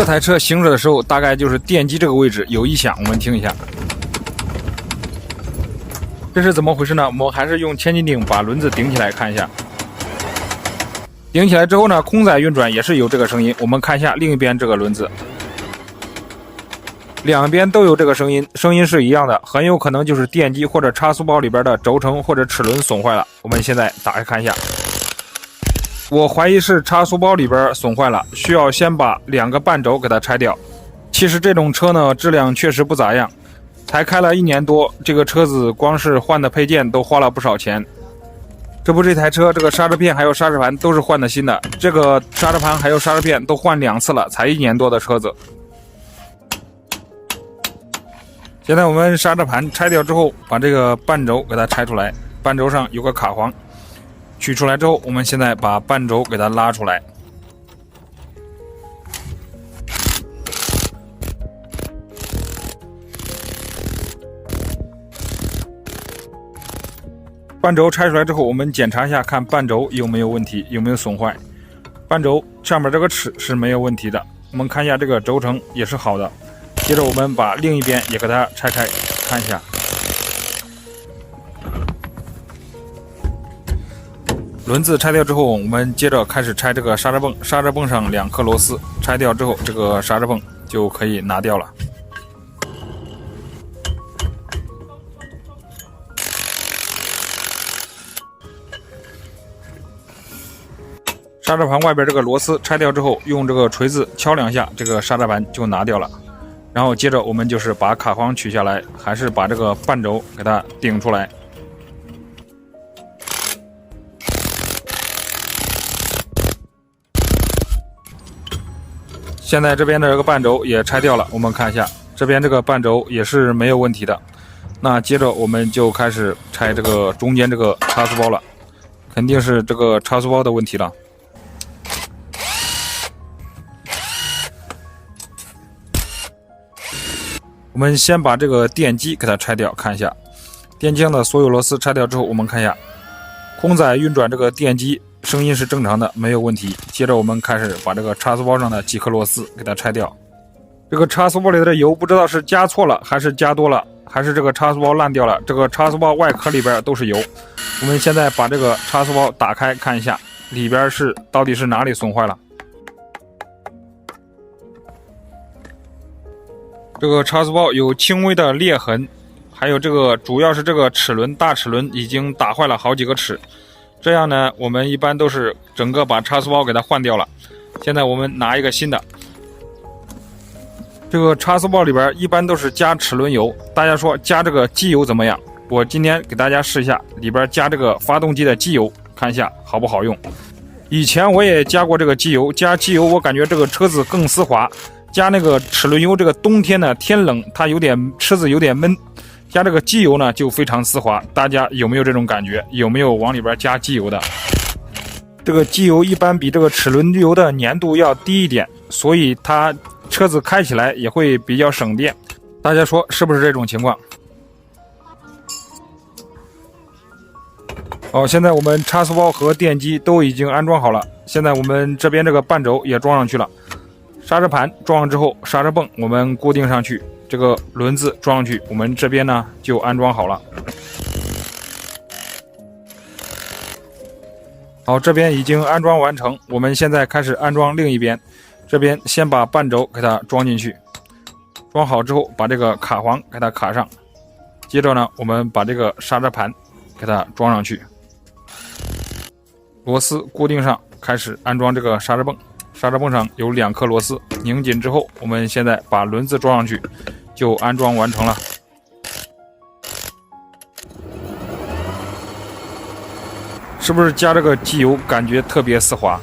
这台车行驶的时候，大概就是电机这个位置有异响，我们听一下。这是怎么回事呢？我们还是用千斤顶把轮子顶起来看一下。顶起来之后呢，空载运转也是有这个声音。我们看一下另一边这个轮子，两边都有这个声音，声音是一样的，很有可能就是电机或者差速包里边的轴承或者齿轮损坏了。我们现在打开看一下，我怀疑是差速包里边损坏了，需要先把2个半轴给它拆掉。其实这种车呢，质量确实不咋样，才开了1年多，这个车子光是换的配件都花了不少钱。这台车这个刹车片还有刹车盘都是换的新的，这个刹车盘还有刹车片都换2次了，才1年多的车子。现在我们刹车盘拆掉之后，把这个半轴给它拆出来，半轴上有个卡簧，取出来之后，我们现在把半轴给它拉出来。半轴拆出来之后，我们检查一下，看半轴有没有问题，有没有损坏。半轴上面这个齿是没有问题的，我们看一下这个轴承也是好的。接着我们把另一边也给它拆开看一下。轮子拆掉之后，我们接着开始拆这个刹车泵，刹车泵上2颗螺丝，拆掉之后，这个刹车泵就可以拿掉了。刹车盘外边这个螺丝拆掉之后，用这个锤子敲2下，这个刹车盘就拿掉了。然后接着我们就是把卡簧取下来，还是把这个半轴给它顶出来。现在这边的这个半轴也拆掉了，我们看一下，这边这个半轴也是没有问题的。那接着我们就开始拆这个中间这个差速包了，肯定是这个差速包的问题了。我们先把这个电机给它拆掉，看一下电机上的所有螺丝拆掉之后，我们看一下空载运转这个电机声音是正常的，没有问题。接着我们开始把这个差速包上的几颗螺丝给它拆掉。这个差速包里的油不知道是加错了还是加多了，还是这个差速包烂掉了，这个差速包外壳里边都是油。我们现在把这个差速包打开看一下，里边到底是哪里损坏了。这个差速包有轻微的裂痕，还有这个主要是这个齿轮，大齿轮已经打坏了好几个齿。这样呢，我们一般都是整个把差速包给它换掉了。现在我们拿一个新的。这个差速包里边一般都是加齿轮油，大家说加这个机油怎么样？我今天给大家试一下，里边加这个发动机的机油，看一下好不好用。以前我也加过这个机油，加机油我感觉这个车子更丝滑。加那个齿轮油，这个冬天呢天冷，它车子有点闷，加这个机油呢就非常丝滑。大家有没有这种感觉？有没有往里边加机油的？这个机油一般比这个齿轮油的粘度要低一点，所以它车子开起来也会比较省电。大家说是不是这种情况？好，现在我们差速包和电机都已经安装好了，现在我们这边这个半轴也装上去了。刹车盘装上之后，刹车泵我们固定上去，这个轮子装上去，我们这边呢就安装好了。好，这边已经安装完成，我们现在开始安装另一边。这边先把半轴给它装进去，装好之后把这个卡簧给它卡上，接着呢我们把这个刹车盘给它装上去，螺丝固定上，开始安装这个刹车泵。刹车泵上有2颗螺丝，拧紧之后，我们现在把轮子装上去，就安装完成了。是不是加这个机油感觉特别丝滑？